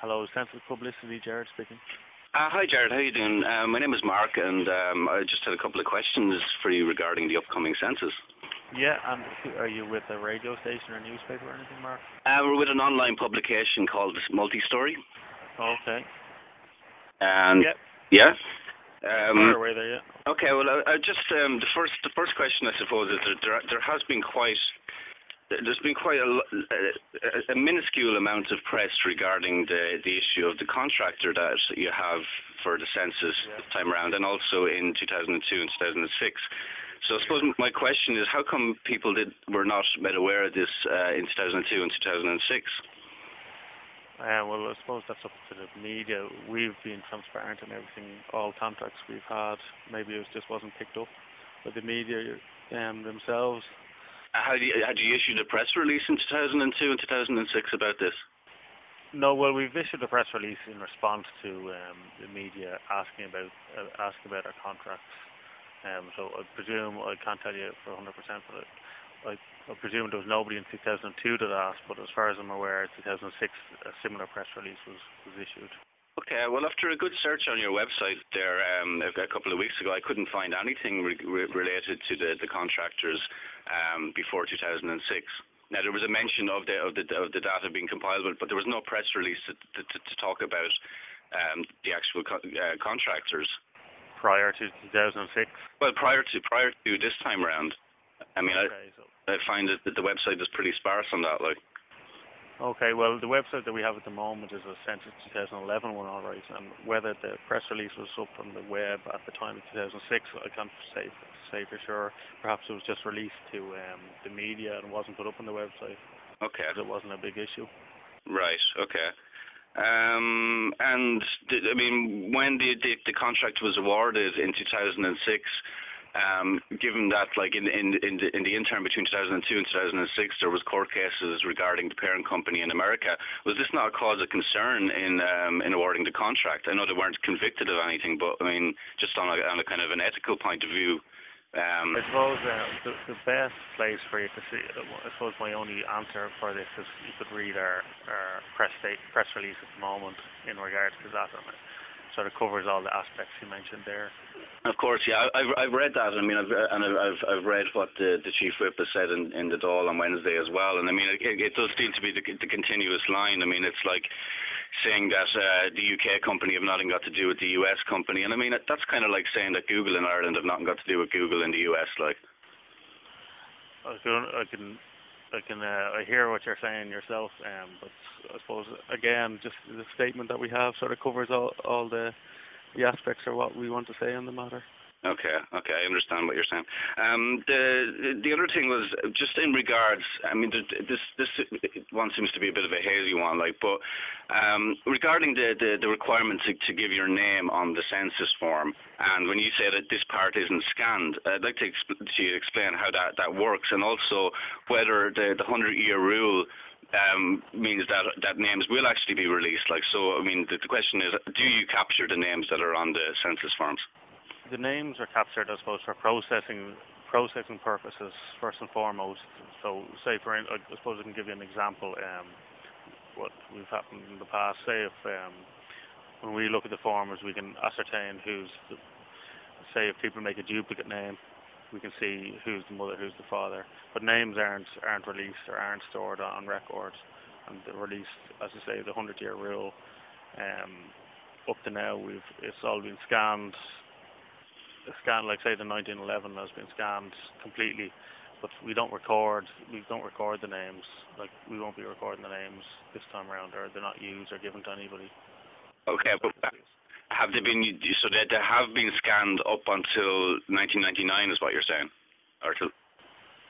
Hello, Census Publicity, Gerard speaking. Hi, Gerard. How are you doing? My name is Mark, and I just had a couple of questions for you regarding the upcoming census. Yeah, and are you with a radio station or newspaper or anything, Mark? We're with an online publication called Multi-Story. Okay. And Yep. yeah. Far away there, yeah. Okay. Well, I just the first question I suppose is that there has been quite. There's been quite a minuscule amount of press regarding the issue of the contractor that you have for the census this time around, and also in 2002 and 2006. So I suppose my question is, how come people were not made aware of this in 2002 and 2006? Well, I suppose that's up to the media. We've been transparent in everything, all contracts we've had. Maybe it just wasn't picked up by the media themselves. Had you issued a press release in 2002 and 2006 about this? No, well, we've issued a press release in response to the media asking about our contracts. So I presume, I can't tell you for 100%, but I presume there was nobody in 2002 that asked. But as far as I'm aware, 2006 a similar press release was issued. Okay, well, after a good search on your website there a couple of weeks ago, I couldn't find anything related to the contractors before 2006. Now, there was a mention of the data being compiled, but there was no press release to talk about the actual contractors. Prior to 2006? Well, prior to this time around. I mean, okay, I find that the website is pretty sparse on that, like. Okay, well, the website that we have at the moment is a Census 2011 one, all right, and whether the press release was up on the web at the time of 2006, I can't say for sure. Perhaps it was just released to the media and wasn't put up on the website. Okay. It wasn't a big issue. Right, okay. And, I mean, when the contract was awarded in 2006, given that, like in the interim between 2002 and 2006, there was court cases regarding the parent company in America. Was this not a cause of concern in awarding the contract? I know they weren't convicted of anything, but I mean, just on a kind of an ethical point of view. I suppose the best place for you to see, I suppose my only answer for this is you could read our press release at the moment in regards to that, and it sort of covers all the aspects you mentioned there. Of course, yeah, I've read that. I mean, I've read what the chief whip has said in the Dáil on Wednesday as well. And I mean, it does seem to be the continuous line. I mean, it's like saying that the UK company have nothing got to do with the US company, and I mean that's kind of like saying that Google in Ireland have nothing got to do with Google in the US. Like, I hear what you're saying yourself, but I suppose again, just the statement that we have sort of covers all the aspects of what we want to say on the matter. Okay, I understand what you're saying. The other thing was just in regards. I mean, this one seems to be a bit of a hazy one, like, but regarding the requirement to give your name on the census form, and when you say that this part isn't scanned, I'd like to explain how that works, and also whether the 100-year rule means that names will actually be released. Like, so I mean, the question is, do you capture the names that are on the census forms? The names are captured, I suppose, for processing purposes first and foremost. So, say I suppose I can give you an example. What we've happened in the past. Say if when we look at the forms, we can ascertain say if people make a duplicate name, we can see who's the mother, who's the father. But names aren't released or aren't stored on record, and they're released, as I say, the 100-year rule. Up to now, it's all been scanned. Like say the 1911 has been scanned completely, but we don't record the names. Like, we won't be recording the names this time around, or they're not used or given to anybody. Okay, but have they been? So they have been scanned up until 1999, is what you're saying, or till?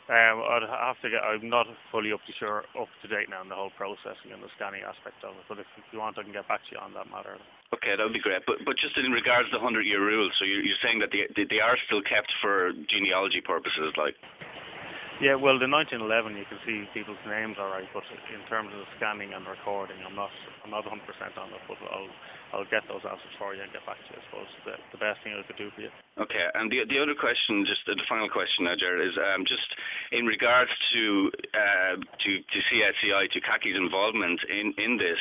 I'd have to get. I'm not fully up to date now in the whole processing and the scanning aspect of it. But if you want, I can get back to you on that matter. Okay, that would be great. But just in regards to the 100-year rule, so you're saying that they are still kept for genealogy purposes, like? Yeah, well, the 1911 you can see people's names all right, but in terms of the scanning and recording, I'm not 100% on it. But I'll get those answers for you and get back to you. I suppose the best thing I could do for you. Okay, and the other question, just the final question now, Gerard, is just in regards to CSI, to CACI's involvement in this.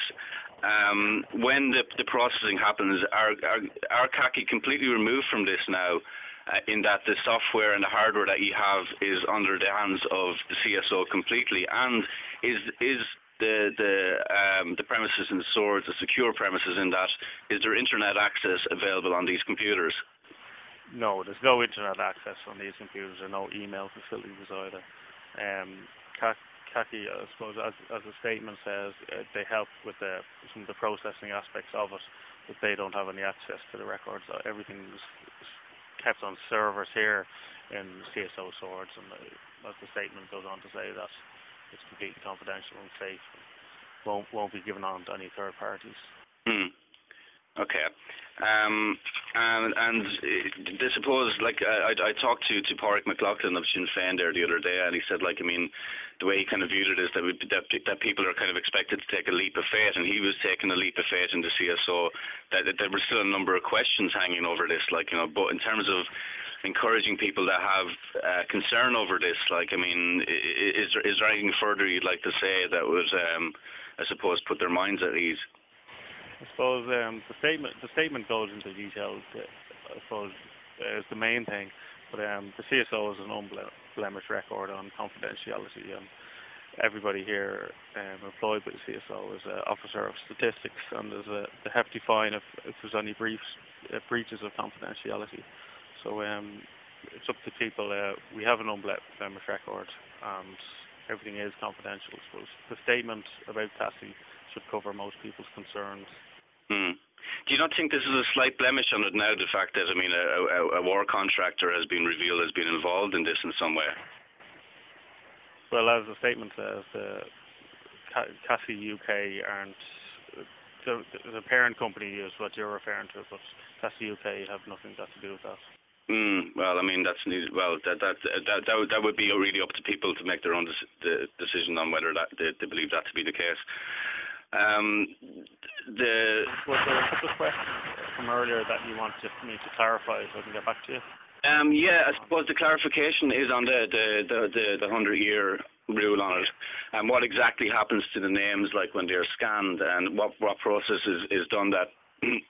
when the processing happens, are CACI completely removed from this now, in that the software and the hardware that you have is under the hands of the CSO completely, and is the premises in Swords a secure premises in that? Is there internet access available on these computers? No, there's no internet access on these computers, or no email facilities either. CACI, I suppose, as the statement says, they help with some of the processing aspects of it, but they don't have any access to the records. Everything's kept on servers here in CSO Swords, and as the statement goes on to say, that it's completely confidential and safe, and won't be given on to any third parties. Okay. And I suppose, like, I talked to Pádraig McLaughlin of Sinn Féin there the other day, and he said, like, I mean, the way he kind of viewed it is that people are kind of expected to take a leap of faith, and he was taking a leap of faith in the CSO, that there were still a number of questions hanging over this, like, you know, but in terms of encouraging people that have concern over this, like, I mean, is there anything further you'd like to say that would, I suppose, put their minds at ease? I suppose the statement goes into detail. I suppose is the main thing, but the CSO has an unblemished record on confidentiality, and everybody here employed by the CSO is an officer of statistics, and there's a hefty fine if there's any breaches of confidentiality. So it's up to people. We have an unblemished record, and everything is confidential. I suppose the statement about CACI should cover most people's concerns. Do you not think this is a slight blemish on it now, the fact that, I mean, a war contractor has been revealed as being involved in this in some way? Well, as the statement says, CACI UK aren't, the parent company is what you're referring to, but CACI UK have nothing got to do with that. Well, I mean, that would be really up to people to make their own decision on whether they believe that to be the case. Was there a couple of questions from earlier that you want me to clarify so I can get back to you? Yeah, I suppose the clarification is on the 100-year rule on it, and what exactly happens to the names, like when they're scanned, and what process is done that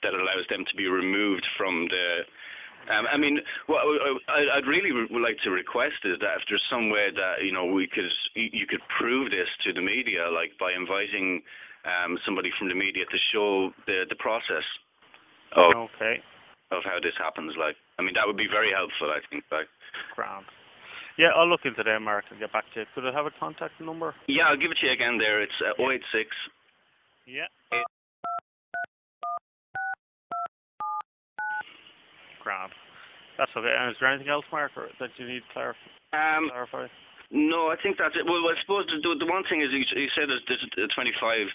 allows them to be removed from the. I mean, what I'd really would like to request is that if there's some way that, you know, you could prove this to the media, like by inviting somebody from the media to show the process of how this happens. Like, I mean, that would be very helpful, I think. Like, grand. Yeah, I'll look into them, Mark, and get back to you. Could I have a contact number? Yeah, I'll give it to you again there. It's 086. Yeah. Grand. That's okay. And is there anything else, Mark, that you need to clarify? No, I think that's it. Well, I suppose the one thing is you said there's a €25,000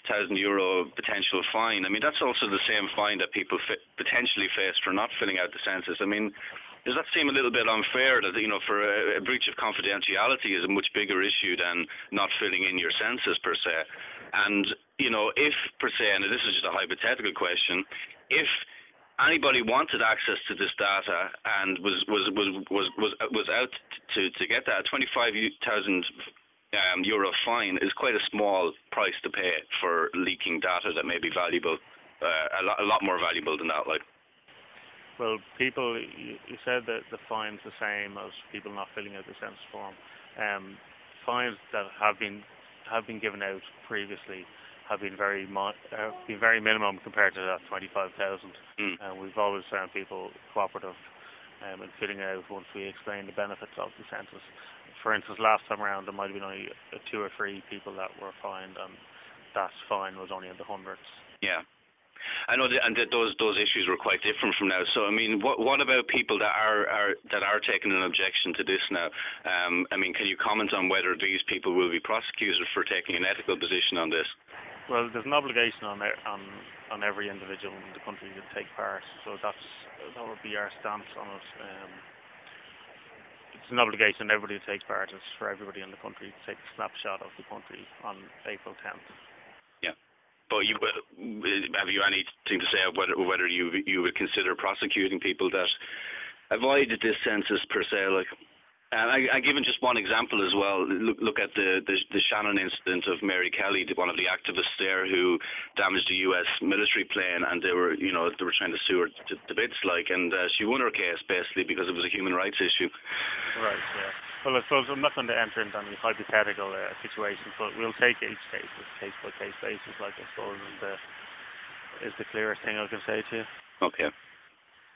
potential fine. I mean, that's also the same fine that people potentially face for not filling out the census. I mean, does that seem a little bit unfair that, you know, for a breach of confidentiality is a much bigger issue than not filling in your census per se? And, you know, if per se, and this is just a hypothetical question, if anybody wanted access to this data and was out to get that, a €25,000 fine is quite a small price to pay for leaking data that may be valuable, a lot more valuable than that. Like, well, people, you said that the fine's the same as people not filling out the census form. Fines that have been given out previously have been very minimum compared to that 25,000. And we've always found people cooperative in filling out once we explain the benefits of the census. For instance, last time around there might have been only 2 or 3 people that were fined, and that fine was only in the hundreds. Yeah, I know, and those issues were quite different from now. So I mean, what about people that are taking an objection to this now? I mean, can you comment on whether these people will be prosecuted for taking an ethical position on this? Well, there's an obligation on every individual in the country to take part, so that would be our stance on it. It's an obligation on everybody to take part. It's for everybody in the country to take a snapshot of the country on April 10th. Yeah, but have you anything to say whether you would consider prosecuting people that avoided this census per se? Like, I given just one example as well. Look at the Shannon incident of Mary Kelly, one of the activists there who damaged a U.S. military plane, and they were trying to sue her to bits, like, and she won her case basically because it was a human rights issue. Right. Yeah. Well, I suppose I'm not going to enter into any hypothetical situations, but we'll take each case as case by case basis, like I suppose is the clearest thing I can say to you. Okay.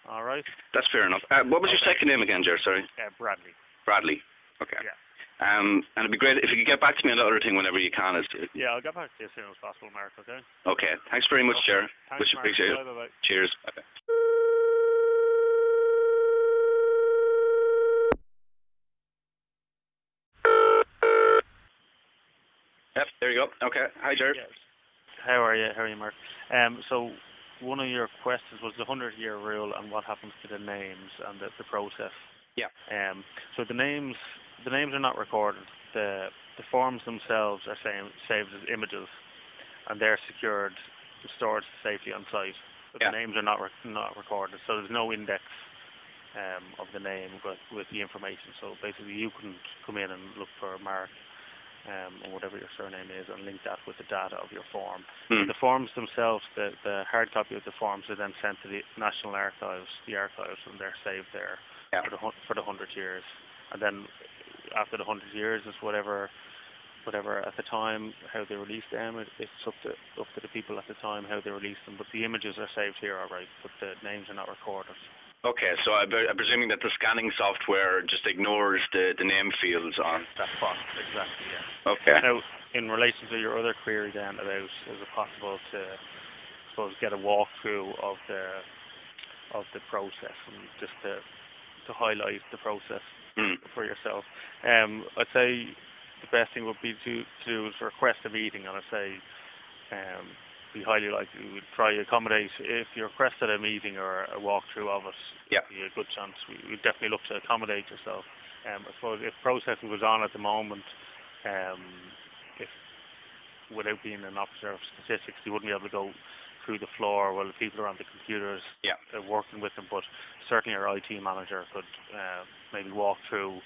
All right. That's fair enough. What was your second name again, Ger? Sorry. Bradley. Bradley. Okay. Yeah. And it'd be great if you could get back to me on the other thing whenever you can. Yeah, I'll get back to you as soon as possible, Mark. Okay. Okay. Thanks very much, Ger. Thanks, Mark. Appreciate it. Bye. Cheers. Okay. Yep, there you go. Okay. Hi, Gerard. Yes. How are you, Mark? So one of your questions was the 100-year rule and what happens to the names and the process. Yeah. So the names are not recorded. The forms themselves are saved as images, and they're stored safely on site. But the names are not recorded. So there's no index of the name with the information. So basically, you couldn't come in and look for Mark. Or whatever your surname is, and link that with the data of your form. The forms themselves, the hard copy of the forms are then sent to the National Archives, and they're saved there for the 100 years. And then after the 100 years, it's whatever at the time how they release them. It's up to the people at the time how they release them. But the images are saved here, all right. But the names are not recorded. Okay, so I'm presuming that the scanning software just ignores the name fields on. That's possible, exactly, yeah. Okay. Now, in relation to your other query then about is it possible to, I suppose, get a walkthrough of the process and just to highlight the process for yourself. I'd say the best thing would be to request a meeting, and I'd say be highly likely we would try to accommodate if you requested a meeting or a walkthrough of it. Yeah. Be a good chance. We'd definitely look to accommodate yourself. I suppose if processing was on at the moment, if without being an officer of statistics, you wouldn't be able to go through the floor while the people are on the computers working with them. But certainly our IT manager could maybe walk through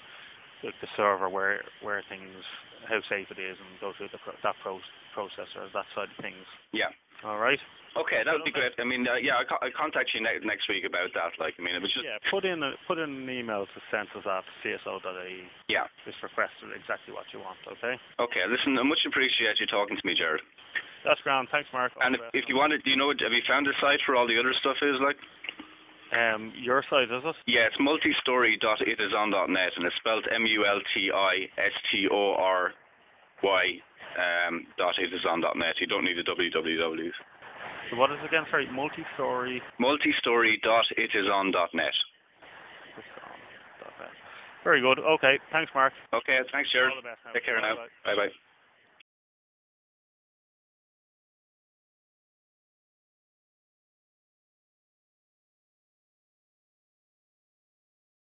the server where things, how safe it is, and go through that process or that side of things. Yeah. All right. Okay, that would be great. I mean, I'll contact you next week about that. Like, I mean, it was just put in an email to census@cso.ie. Yeah. Just request exactly what you want. Okay. Okay. Listen, I much appreciate you talking to me, Gerard. That's grand. Thanks, Mark. And if you wanted, do you know? Have you found the site where all the other stuff is, like? Your site, is it? Yeah, it's multistory.itison.net, and it's spelled multistory.itison.net. You don't need the wwws. So what is it again? Sorry, multistory. Multistory.itison.net. Very good. Okay. Thanks, Mark. Okay. Thanks, Gerard. All the best now. Take care now. Bye bye.